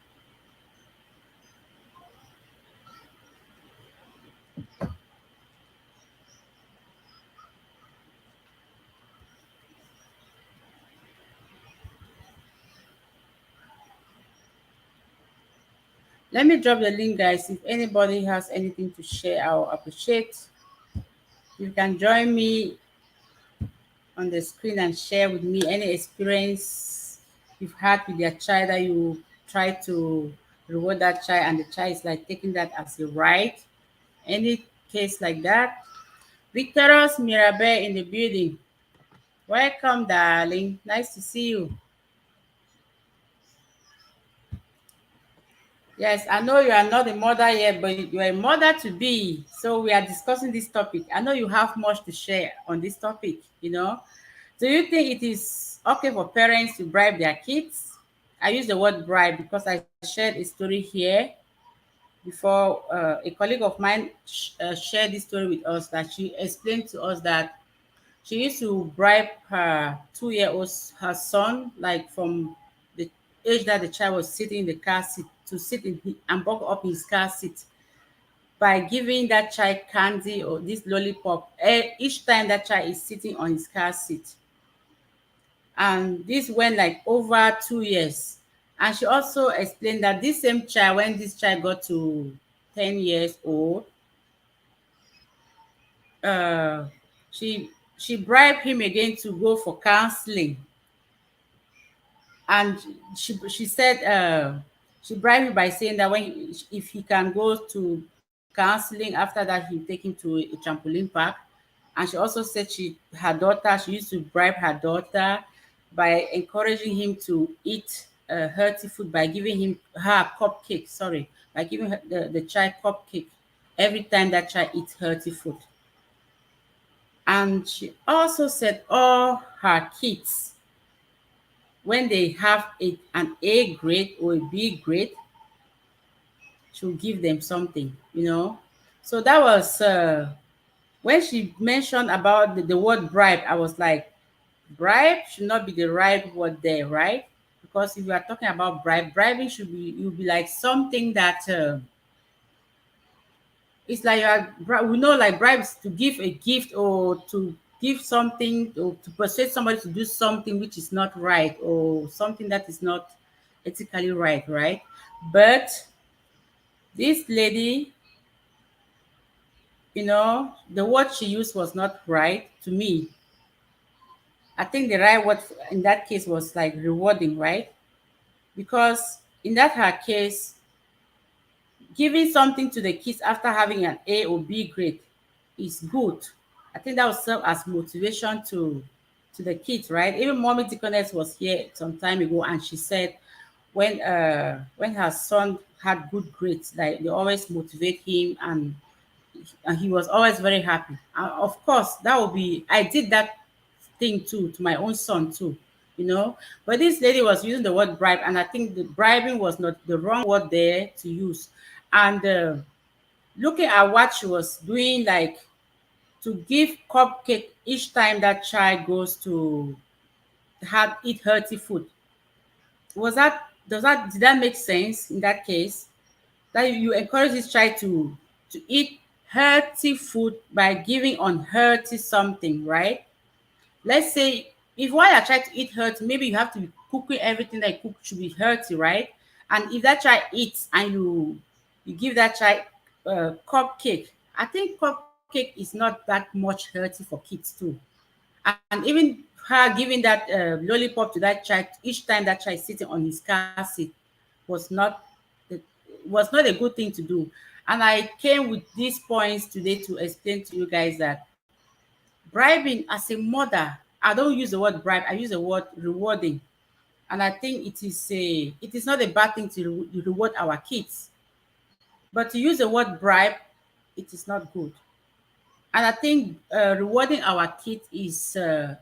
Let me drop the link, guys. If anybody has anything to share, I'll appreciate. You can join me on the screen and share with me any experience you've had with your child that you try to reward that child and the child is like taking that as a right. Any case like that. Victorious Mirabe in the building. Welcome, darling. Nice to see you. Yes, I know you are not a mother yet, but you are a mother to be. So we are discussing this topic. I know you have much to share on this topic, you know. Do you think it is okay for parents to bribe their kids? I use the word bribe because I shared a story here before. A colleague of mine shared this story with us that she explained to us that she used to bribe her 2-year-old her son, like from the age that the child was sitting in the car seat to sit in and buckle up his car seat by giving that child candy or this lollipop each time that child is sitting on his car seat. And this went like over 2 years. And she also explained that this same child, when this child got to 10 years old, uh, she she bribed him again to go for counseling. And she said she bribed him by saying that if he can go to counseling, after that he'll take him to a trampoline park. And she also said her daughter, she used to bribe her daughter by encouraging him to eat healthy food by giving him her cupcake, sorry, by giving the child cupcake every time that child eats healthy food. And she also said all her kids, when they have an A grade or a B grade, she'll give them something, you know. So that was when she mentioned about the word bribe, I was like, bribe should not be the right word there, right? Because if you are talking about bribing should be you be like something that it's like we know like bribes to give a gift or to give something or to persuade somebody to do something which is not right or something that is not ethically right, right? But this lady, the word she used was not right to me. I think the right word in that case was like rewarding, right? Because in that her case, giving something to the kids after having an A or B grade is good. I think that will serve as motivation to the kids, right? Even Mommy Deaconess was here some time ago, and she said when her son had good grades, like they always motivate him, and he was always very happy. And of course, that will be. I did that thing too to my own son too, you know. But this lady was using the word bribe, and I think the bribing was not the wrong word there to use. And looking at what she was doing, like to give cupcake each time that child goes to have eat healthy food. Did that make sense in that case? That you encourage this child to eat healthy food by giving unhealthy something, right? Let's say if while you're trying to eat healthy, maybe you have to be cooking everything that you cook should be healthy, right? And if that child eats and you give that child cupcake, I think cupcake is not that much healthy for kids too. And even her giving that lollipop to that child each time that child is sitting on his car seat was not the, was not a good thing to do. And I came with these points today to explain to you guys that bribing as a mother, I don't use the word bribe, I use the word rewarding. And I think it is not a bad thing to reward our kids. But to use the word bribe, it is not good. And I think rewarding our kids is a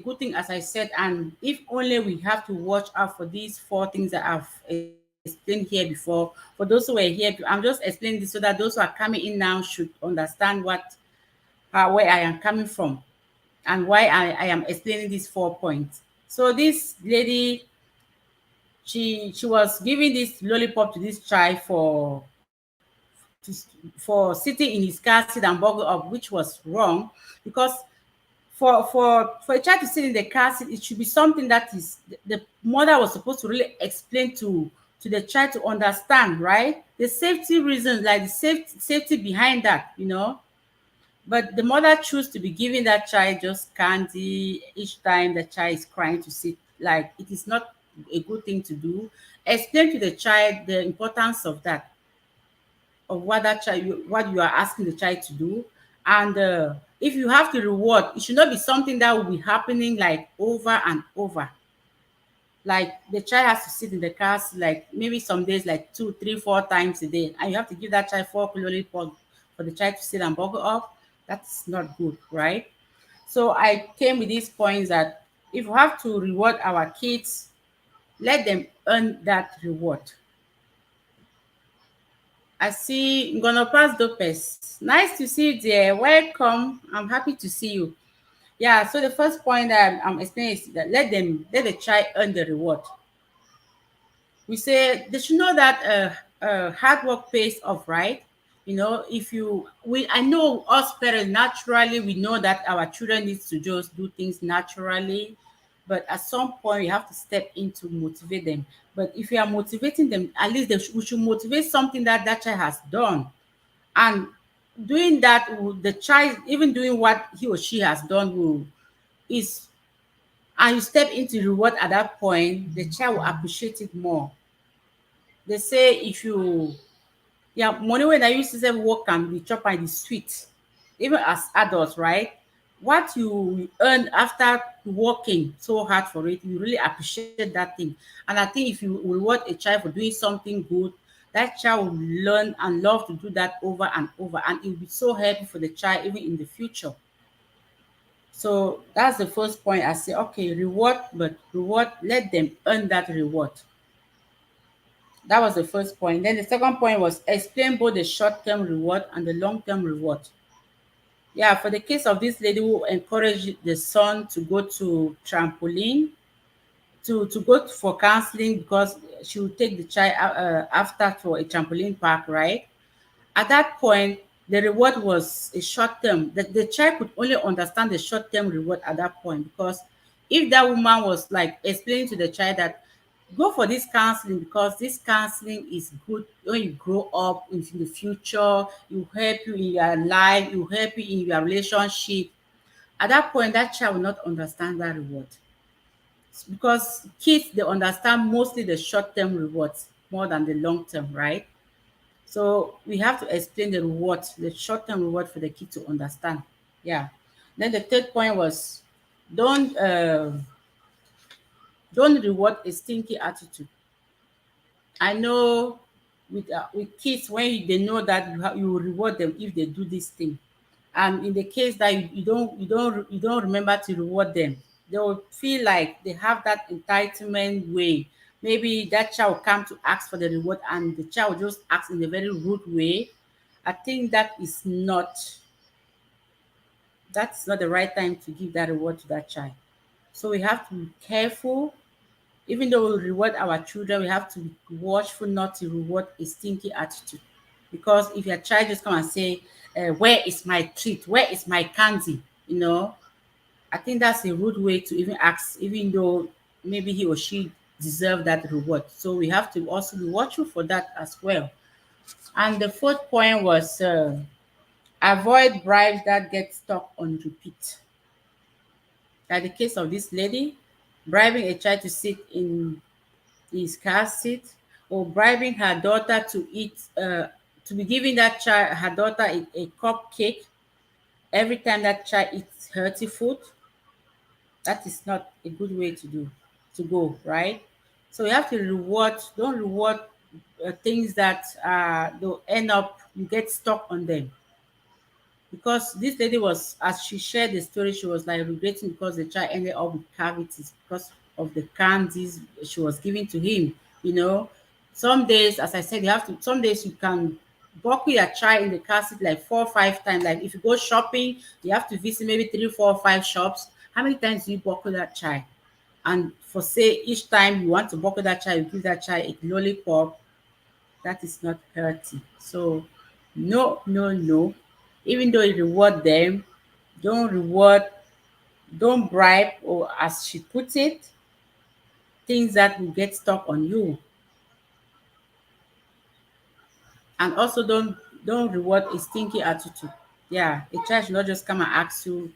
good thing, as I said. And if only we have to watch out for these four things that I've explained here before. For those who were here, I'm just explaining this so that those who are coming in now should understand where I am coming from and why I am explaining these 4 points. So this lady, she was giving this lollipop to this child to, for sitting in his car seat and buckle up, which was wrong, because for a child to sit in the car seat, it should be something that is the mother was supposed to really explain to the child to understand, right? The safety reasons, like the safety behind that, But the mother choose to be giving that child just candy each time the child is crying to sit. Like, it is not a good thing to do. Explain to the child the importance of that, of what what you are asking the child to do. And if you have to reward, it should not be something that will be happening like over and over. Like, the child has to sit in the class like maybe some days like 2 3 4 times a day, and you have to give that child 4 kilolip for the child to sit and buckle up. That's not good, right? So I came with these points that if we have to reward our kids, let them earn that reward. I see Ngonopas Dopes. Nice to see you there. Welcome. I'm happy to see you. Yeah, so the first point that I'm explaining is that let the child earn the reward. We say they should know that hard work pays off, right? If you we I know us parents, naturally we know that our children needs to just do things naturally, but at some point you have to step in to motivate them. But if you are motivating them, at least we should motivate something that that child has done. And doing that, the child, even doing what he or she has done, will is and you step into reward at that point, the child will appreciate it more. They say, if you yeah, money when I used to say work can be chop and it's sweet, even as adults, right? What you earn after working so hard for it, you really appreciate that thing. And I think if you reward a child for doing something good, that child will learn and love to do that over and over, and it will be so happy for the child even in the future. So that's the first point. I say, okay, reward, but reward, let them earn that reward. That was the first point. Then the second point was explain both the short-term reward and the long-term reward. Yeah, for the case of this lady who encouraged the son to go to trampoline, to go for counseling because she would take the child after to a trampoline park, right? At that point, the reward was a short term. The child could only understand the short term reward at that point, because if that woman was like explaining to the child that go for this counseling because this counseling is good when you grow up in the future, it will help you in your life, it will help you in your relationship. At that point, that child will not understand that reward, because kids, they understand mostly the short term rewards more than the long term, right? So we have to explain the reward, the short-term reward for the kid to understand. Yeah. Then the third point was don't uh, don't reward a stinky attitude. I know with kids, when they know that you will reward them if they do this thing, and in the case that you don't remember to reward them, they will feel like they have that entitlement way. Maybe that child will come to ask for the reward and the child will just ask in a very rude way. I think that's not the right time to give that reward to that child. So we have to be careful. Even though we reward our children, we have to be watchful not to reward a stinky attitude. Because if your child just come and say, where is my treat? Where is my candy? I think that's a rude way to even ask, even though maybe he or she deserve that reward. So we have to also be watchful for that as well. And the fourth point was avoid bribes that get stuck on repeat. Like the case of this lady, bribing a child to sit in his car seat, or bribing her daughter to be giving that child, her daughter, a cupcake every time that child eats healthy food. That is not a good way to go, right? So you have to don't reward things that they'll end up, you get stuck on them. because this lady was, as she shared the story, she was like regretting because the child ended up with cavities because of the candies she was giving to him. You know, some days, as I said, you have to. Some days you can buckle your child in the car seat like 4 or 5 times. Like if you go shopping, you have to visit maybe 3, 4, 5 shops. How many times do you buckle that child? And for say each time you want to buckle that child, you give that child a lollipop, that is not healthy. So no, no, no. Even though you reward them, don't reward, don't bribe, or as she put it, things that will get stuck on you. And also don't reward a stinky attitude. Yeah, a child should not just come and ask you,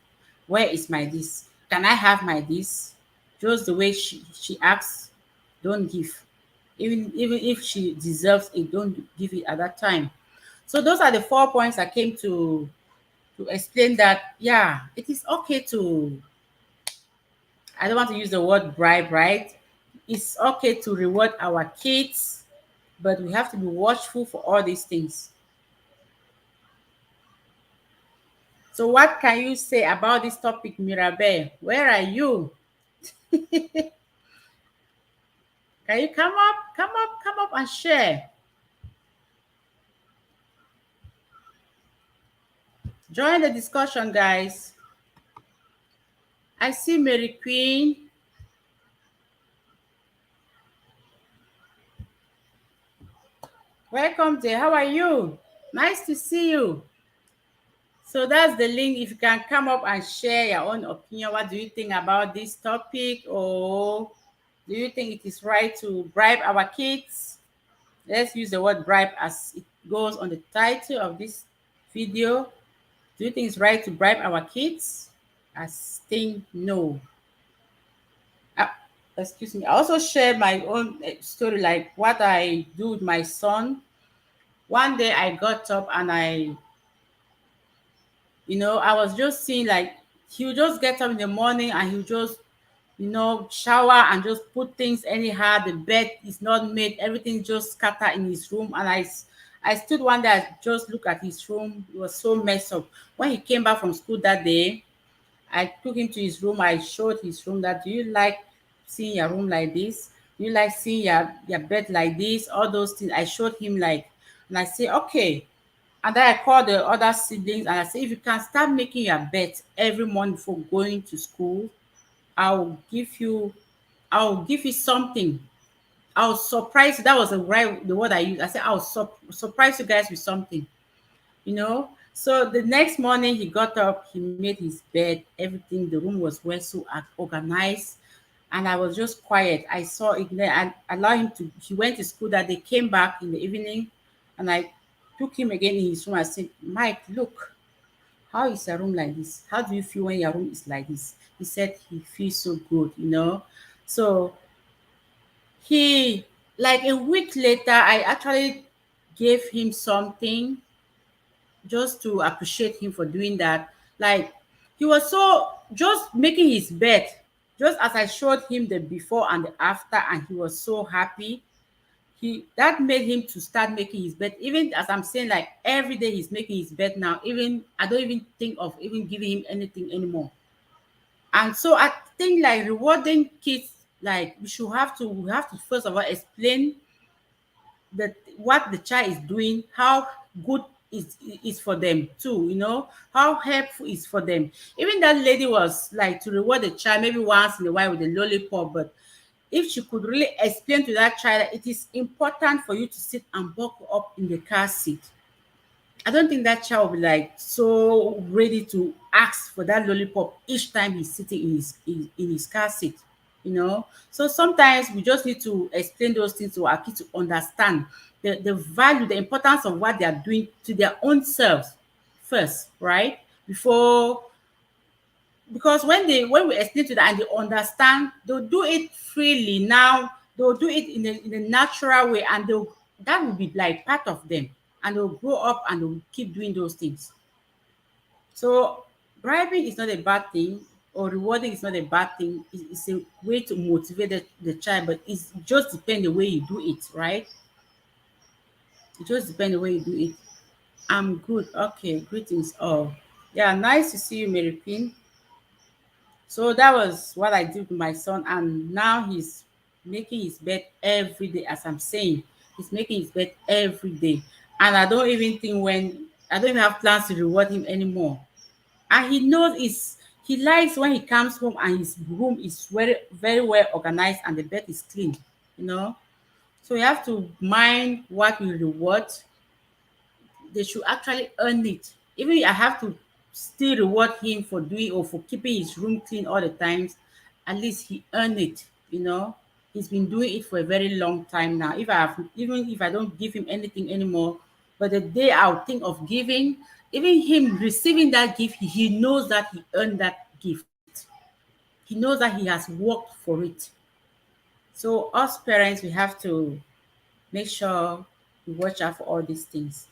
where is my this? Can I have my this? Just the way she asks, don't give. Even if she deserves it, don't give it at that time. So those are the 4 points I came to explain that, yeah, it is okay to, I don't want to use the word bribe, right? It's okay to reward our kids, but we have to be watchful for all these things. So what can you say about this topic, Mirabe? Where are you? Can you come up? Come up, come up and share. Join the discussion, guys. I see Mary Queen. Welcome there. How are you? Nice to see you. So that's the link. If you can come up and share your own opinion, what do you think about this topic? Or do you think it is right to bribe our kids? Let's use the word bribe as it goes on the title of this video. Do you think it's right to bribe our kids? I think no. Uh, Excuse me. I also shared my own story, like what I do with my son. One day I got up and I was just seeing like he would just get up in the morning and he would just, shower and just put things anyhow. The bed is not made, everything just scattered in his room. And I stood one day, I just looked at his room. It was so messed up. When he came back from school that day, I took him to his room. I showed his room that, do you like seeing your room like this? Do you like seeing your bed like this? All those things. I showed him like, and I say, okay. And then I called the other siblings and I said, if you can start making your bed every morning before going to school, I'll give you, I'll give you something. I'll surprise you. That was the word I used. I said, I'll surprise you guys with something, you know. So the next morning he got up, he made his bed, everything. The room was well so organized. And I was just quiet. I saw it there and allowed him to, he went to school that they came back in the evening and I took him again in his room. I said, Mike, look, how is your room like this? How do you feel when your room is like this? He said he feels so good, you know. So he, like a week later, I actually gave him something just to appreciate him for doing that. Like he was so just making his bed, just as I showed him the before and the after, and he was so happy. He that made him to start making his bed. Even as I'm saying, like every day he's making his bed now. Even I don't even think of even giving him anything anymore. And so I think like rewarding kids, like we have to first of all explain that what the child is doing, how good is for them too, how helpful is for them. Even that lady was like to reward the child maybe once in a while with a lollipop, but if she could really explain to that child that it is important for you to sit and buckle up in the car seat, I don't think that child will be like so ready to ask for that lollipop each time he's sitting in his car seat. So sometimes we just need to explain those things to our kids to understand the value, the importance of what they are doing to their own selves first, right? Before, because when we explain to them and they understand, they'll do it freely. Now they'll do it in a natural way, and that will be like part of them, and they'll grow up and they'll keep doing those things. So bribing is not a bad thing, or rewarding is not a bad thing. It's a way to motivate the child, but it just depends the way you do it, right? It just depends the way you do it. I'm good. Okay, greetings all. Yeah, nice to see you, Mary Queen. So that was what I did with my son, and now he's making his bed every day. As I'm saying, he's making his bed every day, and I don't even think when I don't even have plans to reward him anymore. And he knows he likes when he comes home and his room is very very well organized and the bed is clean. You know, so you have to mind what we reward. They should actually earn it. Even if I have to still reward him for doing or for keeping his room clean all the times, at least he earned it, you know. He's been doing it for a very long time now. Even if I don't give him anything anymore, but the day I'll think of giving, even him receiving that gift, he knows that he earned that gift. He knows that he has worked for it. So us parents, we have to make sure we watch out for all these things.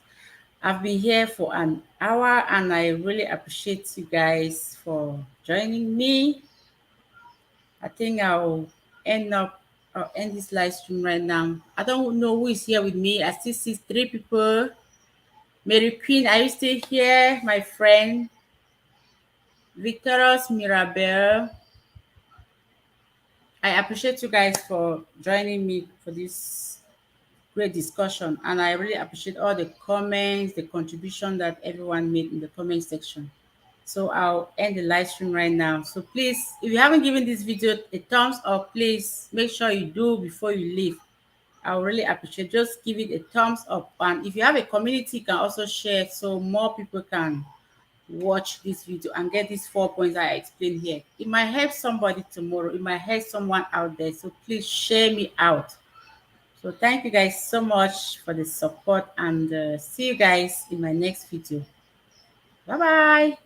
I've been here for an hour and I really appreciate you guys for joining me. I think I'll end this live stream right now. I don't know who is here with me. I still see three people. Mary Queen, are you still here? My friend. Victorious Mirabel. I appreciate you guys for joining me for this great discussion. And I really appreciate all the comments, the contribution that everyone made in the comment section. So I'll end the live stream right now. So please, if you haven't given this video a thumbs up, please make sure you do before you leave. I would really appreciate, just give it a thumbs up. And if you have a community, you can also share it so more people can watch this video and get these 4 points I explained here. It might help somebody tomorrow. It might help someone out there. So please share me out. So thank you guys so much for the support, and see you guys in my next video. Bye bye.